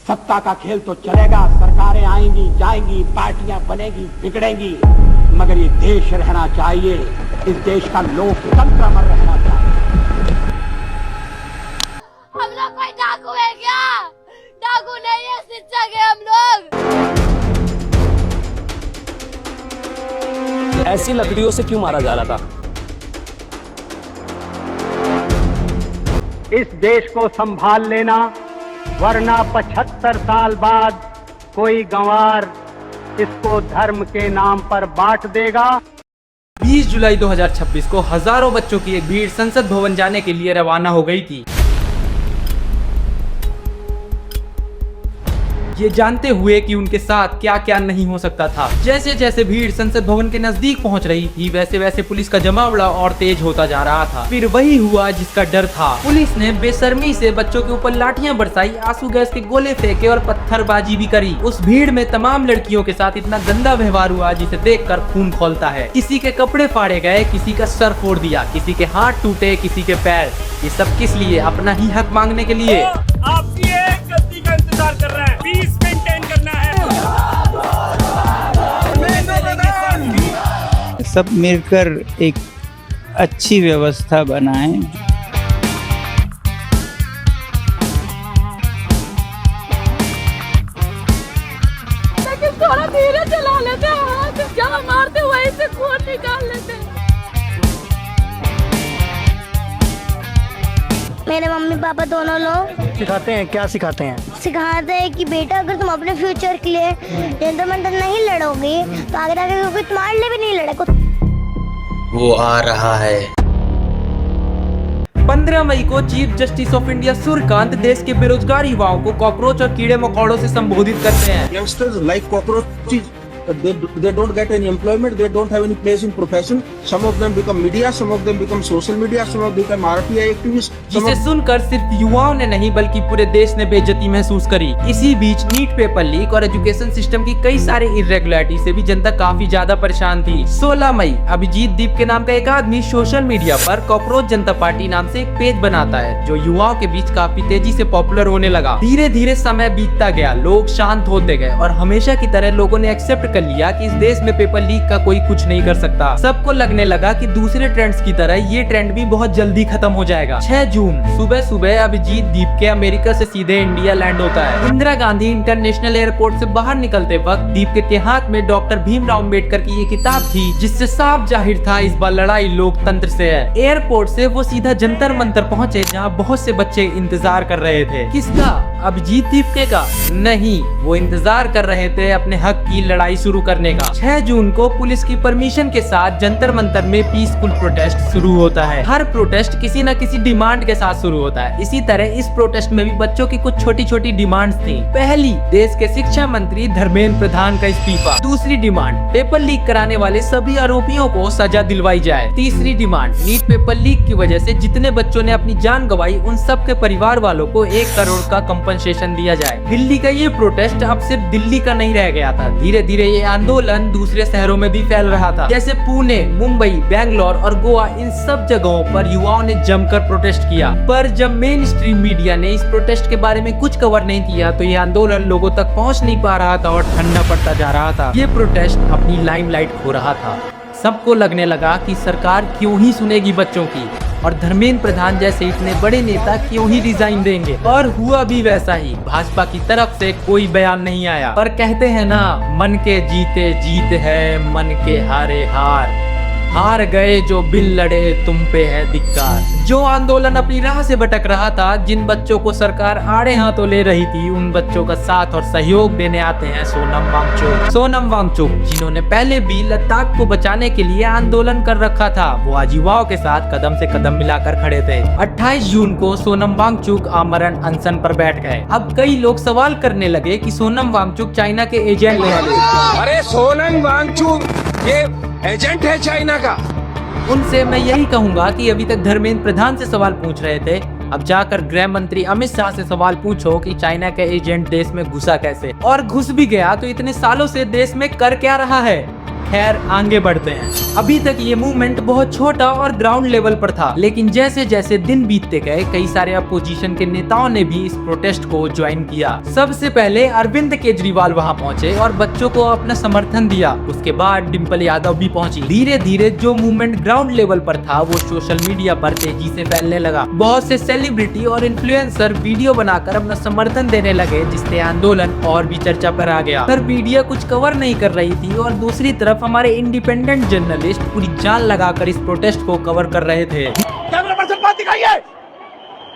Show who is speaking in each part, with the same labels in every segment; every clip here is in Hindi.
Speaker 1: सत्ता का खेल तो चलेगा, सरकारें आएंगी जाएंगी, पार्टियां बनेगी बिगड़ेंगी, मगर ये देश रहना चाहिए, इस देश का लोकतंत्र अमर रहना चाहिए।
Speaker 2: हम लोग कोई डाकू है क्या? डाकू नहीं है, शिक्षक है हम लोग।
Speaker 3: ऐसी लकड़ियों से क्यों मारा जा रहा था?
Speaker 1: इस देश को संभाल लेना, वरना 75 साल बाद कोई गंवार इसको धर्म के नाम पर बांट देगा।
Speaker 4: 20 जुलाई 2026 को हजारों बच्चों की एक भीड़ संसद भवन जाने के लिए रवाना हो गई थी, ये जानते हुए कि उनके साथ क्या क्या नहीं हो सकता था। जैसे जैसे भीड़ संसद भवन के नजदीक पहुंच रही थी, वैसे वैसे पुलिस का जमावड़ा और तेज होता जा रहा था। फिर वही हुआ जिसका डर था। पुलिस ने बेशर्मी से बच्चों के ऊपर लाठियां बरसाई, आंसू गैस के गोले फेंके और पत्थरबाजी भी करी। उस भीड़ में तमाम लड़कियों के साथ इतना गंदा व्यवहार हुआ जिसे देखकर खून खौलता है। किसी के कपड़े फाड़े गए, किसी का सर फोड़ दिया, किसी के हाथ टूटे, किसी के पैर। ये सब किस लिए? अपना ही हक मांगने के लिए।
Speaker 5: आपकी एक गलती का इंतजार कर रहा है, पीस मेंटेन करना है।
Speaker 6: सब मिलकर एक अच्छी व्यवस्था बनाएं।
Speaker 2: लेकिन थोड़ा धीरे चला लेते हैं, जहाँ मारते वहीं से खून निकाल लेते हैं।
Speaker 7: मेरे मम्मी पापा दोनों लोग
Speaker 5: सिखाते हैं, क्या सिखाते हैं?
Speaker 7: सिखाते हैं कि बेटा अगर तुम अपने फ्यूचर के लिए जंतर मंतर नहीं लड़ोगी तो आगे आगे कोई तुम्हारे लिए भी नहीं लड़ेगा।
Speaker 8: वो आ रहा है।
Speaker 4: 15 मई को chief justice of India Suryakant देश के बेरोजगार युवाओं को कॉकरोच और कीड़े मकोड़ों से संबोधित करते हैं।
Speaker 9: Youngsters like cockroaches. They don't get any employment. They don't have any place in profession. Some of them become media. Some of them become social media. Some of them become RTI activists.
Speaker 4: जिसे सुनकर सिर्फ युवाओं ने नहीं बल्कि पूरे देश ने बेइज्जती महसूस करी। इसी बीच नीट पेपर लीक और एजुकेशन सिस्टम की कई सारी इरेगुलरिटी से भी जनता काफी ज्यादा परेशान थी। 16 मई अभिजीत दीप के नाम का एक आदमी सोशल मीडिया पर कॉकरोच जनता पार्टी नाम से एक पेज बनाता है, जो युवाओं के बीच काफी तेजी से पॉपुलर होने लगा। धीरे धीरे समय बीतता गया, लोग शांत होते गए और हमेशा की तरह लोगों ने एक्सेप्ट कर लिया कि इस देश में पेपर लीक का कोई कुछ नहीं कर सकता। सबको लगने लगा कि दूसरे ट्रेंड्स की तरह ये ट्रेंड भी बहुत जल्दी खत्म हो जाएगा। 6 जून सुबह सुबह अभिजीत दीप के अमेरिका से सीधे इंडिया लैंड होता है। इंदिरा गांधी इंटरनेशनल एयरपोर्ट से बाहर निकलते वक्त दीप के हाथ में डॉक्टर भीमराव अम्बेडकर की ये किताब थी, जिससे साफ जाहिर था इस बार लड़ाई लोकतंत्र से है। एयरपोर्ट से वो सीधा जंतर मंतर पहुँचे, जहाँ बहुत से बच्चे इंतजार कर रहे थे। किसका? अभिजीत दीप का? नहीं, वो इंतजार कर रहे थे अपने हक की लड़ाई शुरू करने का। 6 जून को पुलिस की परमिशन के साथ जंतर मंतर में पीसफुल प्रोटेस्ट शुरू होता है। हर प्रोटेस्ट किसी न किसी डिमांड के साथ शुरू होता है। इसी तरह इस प्रोटेस्ट में भी बच्चों की कुछ छोटी छोटी डिमांड्स थी। पहली, देश के शिक्षा मंत्री धर्मेंद्र प्रधान का इस्तीफा। दूसरी डिमांड, पेपर लीक कराने वाले सभी आरोपियों को सजा दिलवाई जाए। तीसरी डिमांड, नीट पेपर लीक की वजह से जितने बच्चों ने अपनी जान गंवाई उन सब के परिवार वालों को 1 करोड़ का कंपनसेशन दिया जाए। दिल्ली का ये प्रोटेस्ट अब सिर्फ दिल्ली का नहीं रह गया था, धीरे धीरे ये आंदोलन दूसरे शहरों में भी फैल रहा था। जैसे पुणे, मुंबई, बैंगलोर और गोवा, इन सब जगहों पर युवाओं ने जमकर प्रोटेस्ट किया। पर जब मेन स्ट्रीम मीडिया ने इस प्रोटेस्ट के बारे में कुछ कवर नहीं किया तो ये आंदोलन लोगों तक पहुंच नहीं पा रहा था और ठंडा पड़ता जा रहा था। ये प्रोटेस्ट अपनी लाइमलाइट खो रहा था। सबको लगने लगा कि सरकार क्यों ही सुनेगी बच्चों की, और धर्मेंद्र प्रधान जैसे इतने बड़े नेता क्यों ही रिजाइन देंगे। और हुआ भी वैसा ही। भाजपा की तरफ से कोई बयान नहीं आया, पर कहते हैं ना, मन के जीते जीत है, मन के हारे हार। हार गए जो बिल लड़े, तुम पे है धिक्कार। जो आंदोलन अपनी राह से भटक रहा था, जिन बच्चों को सरकार आड़े हाथों ले रही थी, उन बच्चों का साथ और सहयोग देने आते हैं सोनम वांगचुक। सोनम वांगचुक, जिन्होंने पहले भी लद्दाख को बचाने के लिए आंदोलन कर रखा था, वो आज युवाओं के साथ कदम से कदम मिलाकर खड़े थे। 28 जून को सोनम वांगचुक आमरण अनशन पर बैठ गए। अब कई लोग सवाल करने लगे कि सोनम वांगचुक चाइना के एजेंट हैं।
Speaker 8: अरे सोनम वांगचुक ये एजेंट है चाइना का।
Speaker 4: उनसे मैं यही कहूंगा कि अभी तक धर्मेंद्र प्रधान से सवाल पूछ रहे थे, अब जाकर गृह मंत्री अमित शाह से सवाल पूछो कि चाइना का एजेंट देश में घुसा कैसे, और घुस भी गया तो इतने सालों से देश में कर क्या रहा है। खैर आगे बढ़ते हैं। अभी तक ये मूवमेंट बहुत छोटा और ग्राउंड लेवल पर था, लेकिन जैसे जैसे दिन बीतते गए कई सारे अपोजिशन के नेताओं ने भी इस प्रोटेस्ट को ज्वाइन किया। सबसे पहले अरविंद केजरीवाल वहां पहुंचे और बच्चों को अपना समर्थन दिया। उसके बाद डिम्पल यादव भी पहुंची। धीरे धीरे जो मूवमेंट ग्राउंड लेवल पर था वो सोशल मीडिया पर तेजी से फैलने लगा। बहुत से सेलिब्रिटी और इन्फ्लुएंसर वीडियो बनाकर अपना समर्थन देने लगे, जिससे आंदोलन और भी चर्चा पर आ गया। पर मीडिया कुछ कवर नहीं कर रही थी और दूसरी तरफ हमारे इंडिपेंडेंट जर्नलिस्ट पूरी जान लगाकर इस प्रोटेस्ट को कवर कर रहे थे।
Speaker 1: कैमरा पर्सन बात दिखाइए,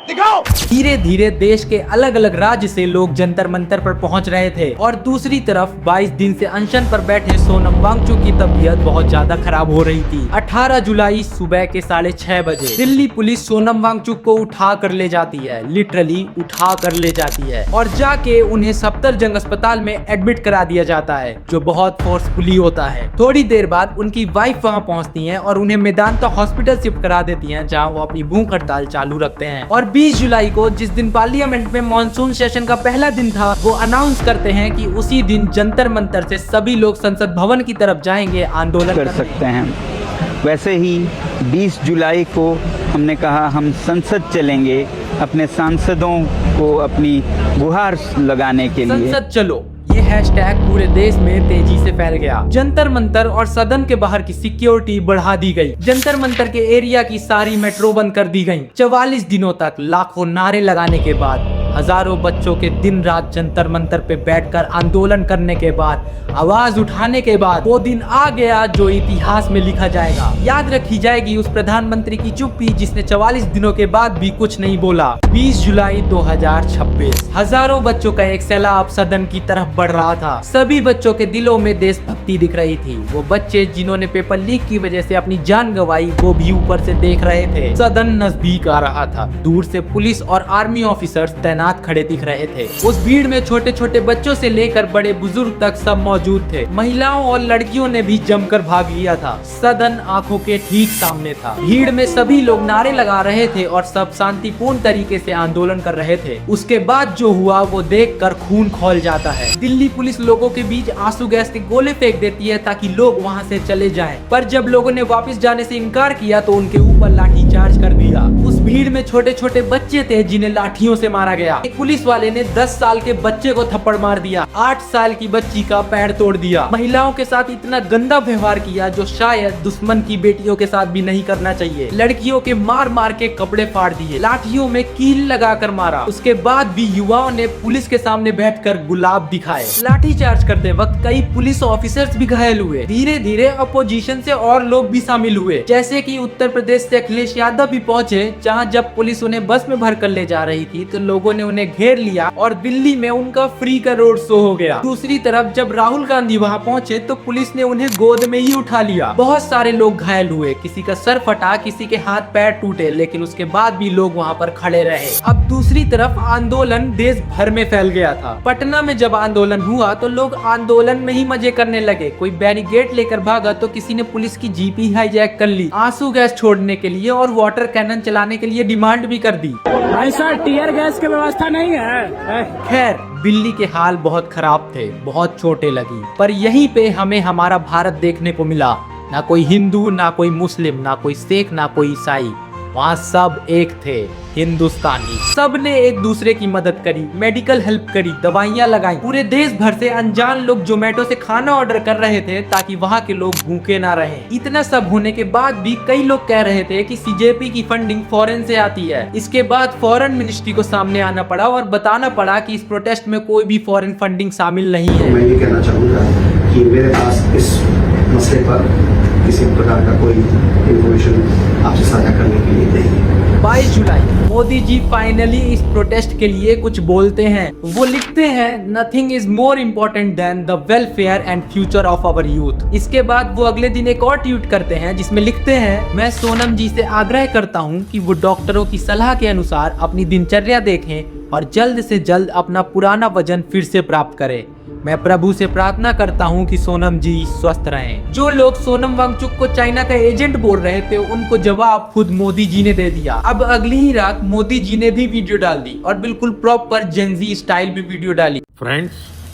Speaker 1: दिखाओ।
Speaker 4: धीरे धीरे देश के अलग अलग राज्य से लोग जंतर मंतर पर पहुंच रहे थे और दूसरी तरफ 22 दिन से अनशन पर बैठे सोनम वांगचुक की तबीयत बहुत ज्यादा खराब हो रही थी। 18 जुलाई सुबह के 6:30 बजे दिल्ली पुलिस सोनम वांगचुक को उठा कर ले जाती है, लिटरली उठा कर ले जाती है और जाके उन्हें सफदरजंग अस्पताल में एडमिट करा दिया जाता है, जो बहुत फोर्सफुली होता है। थोड़ी देर बाद उनकी वाइफ वहाँ पहुँचती है और उन्हें मेदांता हॉस्पिटल शिफ्ट करा देती है, जहाँ वो अपनी भूख हड़ताल चालू रखते हैं। और 20 जुलाई को, जिस दिन पार्लियामेंट में मॉनसून सेशन का पहला दिन था, वो अनाउंस करते हैं कि उसी दिन जंतर मंतर से सभी लोग संसद भवन की तरफ जाएंगे, आंदोलन
Speaker 6: कर सकते हैं। वैसे ही 20 जुलाई को हमने कहा हम संसद चलेंगे, अपने सांसदों को अपनी गुहार लगाने के लिए।
Speaker 4: संसद चलो, ये हैशटैग पूरे देश में तेजी से फैल गया। जंतर मंतर और सदन के बाहर की सिक्योरिटी बढ़ा दी गई। जंतर मंतर के एरिया की सारी मेट्रो बंद कर दी गई। 44 दिनों तक लाखों नारे लगाने के बाद, हजारों बच्चों के दिन रात जंतर मंतर पे बैठकर आंदोलन करने के बाद, आवाज उठाने के बाद वो दिन आ गया जो इतिहास में लिखा जाएगा। याद रखी जाएगी उस प्रधानमंत्री की चुप्पी जिसने 44 दिनों के बाद भी कुछ नहीं बोला। 20 जुलाई 2026 हजारों बच्चों का एक सैलाब सदन की तरफ बढ़ रहा था। सभी बच्चों के दिलों में देशभक्ति दिख रही थी। वो बच्चे जिन्होंने पेपर लीक की वजह से अपनी जान गंवाई, वो भी ऊपर से देख रहे थे। सदन नजदीक आ रहा था। दूर से पुलिस और आर्मी ऑफिसर्स तैनात खड़े दिख रहे थे। उस भीड़ में छोटे छोटे बच्चों से लेकर बड़े बुजुर्ग तक सब मौजूद थे। महिलाओं और लड़कियों ने भी जमकर भाग लिया था। सदन आंखों के ठीक सामने था। भीड़ में सभी लोग नारे लगा रहे थे और सब शांतिपूर्ण तरीके से आंदोलन कर रहे थे। उसके बाद जो हुआ वो देखकर खून खौल जाता है। दिल्ली पुलिस लोगों के बीच आंसू गैस के गोले फेंक देती है ताकि लोग वहां से चले जाएं। पर जब लोगों ने वापस जाने से इनकार किया तो उनके ऊपर लाठीचार्ज कर दिया। उस भीड़ में छोटे छोटे बच्चे थे जिन्हें लाठियों से मारा गया। एक पुलिस वाले ने 10 साल के बच्चे को थप्पड़ मार दिया। 8 साल की बच्ची का पैर तोड़ दिया। महिलाओं के साथ इतना गंदा व्यवहार किया जो शायद दुश्मन की बेटियों के साथ भी नहीं करना चाहिए। लड़कियों के मार मार के कपड़े फाड़ दिए। लाठियों में कील लगाकर मारा। उसके बाद भी युवाओं ने पुलिस के सामने बैठकर गुलाब दिखाए। लाठीचार्ज करते वक्त कई पुलिस ऑफिसर्स भी घायल हुए। धीरे धीरे अपोजिशन से और लोग भी शामिल हुए, जैसे कि उत्तर प्रदेश से अखिलेश यादव भी पहुंचे, जहां जब पुलिस उन्हें बस में भर कर ले जा रही थी तो लोगों ने उन्हें घेर लिया और दिल्ली में उनका फ्री का रोड शो हो गया। दूसरी तरफ जब राहुल गांधी वहां पहुंचे तो पुलिस ने उन्हें गोद में ही उठा लिया। बहुत सारे लोग घायल हुए, किसी का सर फटा, किसी के हाथ पैर टूटे, लेकिन उसके बाद भी लोग वहां पर खड़े रहे। अब दूसरी तरफ आंदोलन देश भर में फैल गया था। पटना में जब आंदोलन हुआ तो लोग आंदोलन में ही मजे करने लगे। कोई बैरिकेड लेकर भागा तो किसी ने पुलिस की जीप ही हाईजैक कर ली। आंसू गैस छोड़ने के लिए और वाटर कैनन चलाने के लिए डिमांड भी कर दी।
Speaker 5: ऐसा टीयर गैस की व्यवस्था नहीं है।
Speaker 4: खैर दिल्ली के हाल बहुत खराब थे, बहुत छोटे लगी। पर यहीं पे हमें हमारा भारत देखने को मिला। ना कोई हिंदू, ना कोई मुस्लिम, ना कोई सिख, ना कोई ईसाई। वहाँ सब एक थे, हिंदुस्तानी। सब ने एक दूसरे की मदद करी, मेडिकल हेल्प करी, दवाइयाँ लगाई। पूरे देश भर से अनजान लोग जोमेटो से खाना ऑर्डर कर रहे थे ताकि वहाँ के लोग भूखे ना रहें। इतना सब होने के बाद भी कई लोग कह रहे थे कि सीजेपी की फंडिंग फॉरेन से आती है। इसके बाद फॉरेन मिनिस्ट्री को सामने आना पड़ा और बताना पड़ा कि इस प्रोटेस्ट में कोई भी फॉरेन फंडिंग शामिल नहीं है।
Speaker 10: मैं ये कहना चाहूँगा कि मेरे पास इस मसले पर किसी प्रकार का कोई इंफॉर्मेशन आपसे साझा करने के लिए नहीं है।
Speaker 4: 22 जुलाई मोदी जी फाइनली इस प्रोटेस्ट के लिए कुछ बोलते हैं। वो लिखते हैं, nothing is more important than the welfare and future of our youth. इसके बाद वो अगले दिन एक और ट्वीट करते हैं जिसमें लिखते हैं, मैं सोनम जी से आग्रह करता हूँ कि वो डॉक्टरों की सलाह के अनुसार अपनी दिनचर्या देखें और जल्द से जल्द अपना पुराना वजन फिर से प्राप्त करें। मैं प्रभु से प्रार्थना करता हूं कि सोनम जी स्वस्थ रहें। जो लोग सोनम वांगचुक को चाइना का एजेंट बोल रहे थे, उनको जवाब खुद मोदी जी ने दे दिया। अब अगली ही रात मोदी जी ने भी वीडियो डाल दी और बिल्कुल प्रॉपर जेनजी स्टाइल भी वीडियो डाली।
Speaker 5: फ्रेंड्स,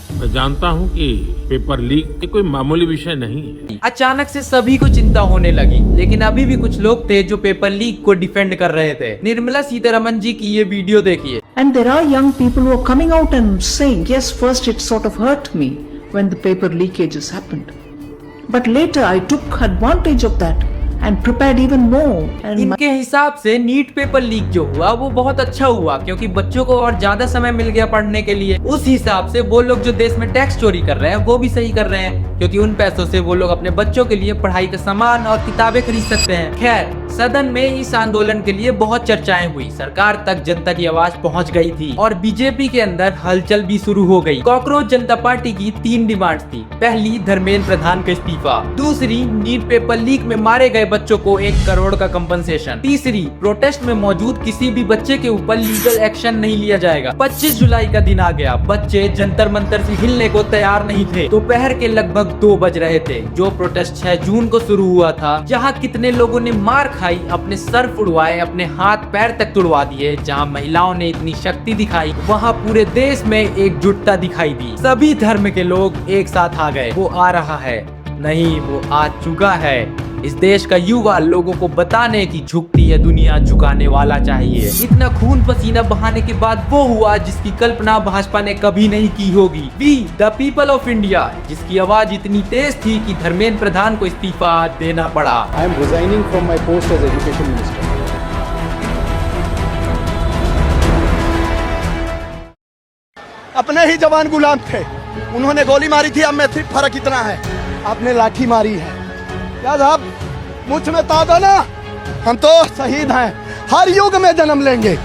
Speaker 8: मैं जानता हूं कि पेपर लीक ये कोई मामूली विषय नहीं है।
Speaker 4: अचानक से सभी को चिंता होने लगी, लेकिन अभी भी कुछ लोग थे जो पेपर लीक को डिफेंड कर रहे थे। निर्मला सीतारमन जी की ये वीडियो देखिए।
Speaker 11: And there are young people who are coming out and saying, yes, first it sort of hurt me when the paper leakages happened. But later I took advantage of that and prepared even more. And
Speaker 4: इनके हिसाब से नीट पेपर लीक जो हुआ वो बहुत अच्छा हुआ, क्योंकि बच्चों को और ज्यादा समय मिल गया पढ़ने के लिए। उस हिसाब से वो लोग जो देश में टैक्स चोरी कर रहे हैं वो भी सही कर रहे हैं, क्योंकि उन पैसों से वो लोग अपने बच्चों के लिए पढ़ाई का सामान और किताबें खरीद सकते हैं। खैर, सदन में इस आंदोलन के लिए बहुत चर्चाएं हुई, सरकार तक जनता की आवाज पहुंच गई थी और बीजेपी के अंदर हलचल भी शुरू हो गई। कॉकरोच जनता पार्टी की 3 डिमांड थी। पहली, धर्मेंद्र प्रधान का इस्तीफा। दूसरी, नीट पेपर लीक में मारे गए बच्चों को 1 करोड़ का कंपनसेशन। तीसरी, प्रोटेस्ट में मौजूद किसी भी बच्चे के ऊपर लीगल एक्शन नहीं लिया जाएगा। 25 जुलाई का दिन आ गया, बच्चे जंतर मंतर से हिलने को तैयार नहीं थे। दोपहर के लगभग 2 बज रहे थे। जो प्रोटेस्ट 6 जून को शुरू हुआ था, जहाँ कितने लोगों ने मार खाई, अपने सर उड़वाए, अपने हाथ पैर तक तुड़वा दिए, जहाँ महिलाओं ने इतनी शक्ति दिखाई, वहाँ पूरे देश में एकजुटता दिखाई दी। सभी धर्म के लोग एक साथ आ गए। वो आ रहा है नहीं, वो आ चुका है। इस देश का युवा लोगों को बताने की झुकती है दुनिया झुकाने वाला चाहिए। इतना खून पसीना बहाने के बाद वो हुआ जिसकी कल्पना भाजपा ने कभी नहीं की होगी। We the people of India, जिसकी आवाज इतनी तेज थी कि धर्मेंद्र प्रधान को इस्तीफा देना पड़ा।
Speaker 10: I am resigning from my post as education minister.
Speaker 1: अपने ही जवान गुलाम थे, उन्होंने गोली मारी थी, अब में सिर्फ फर्क इतना है, आपने लाठी मारी है। क्या साहब, मुझ में तादा ना, हम तो शहीद हैं, हर युग में जन्म लेंगे।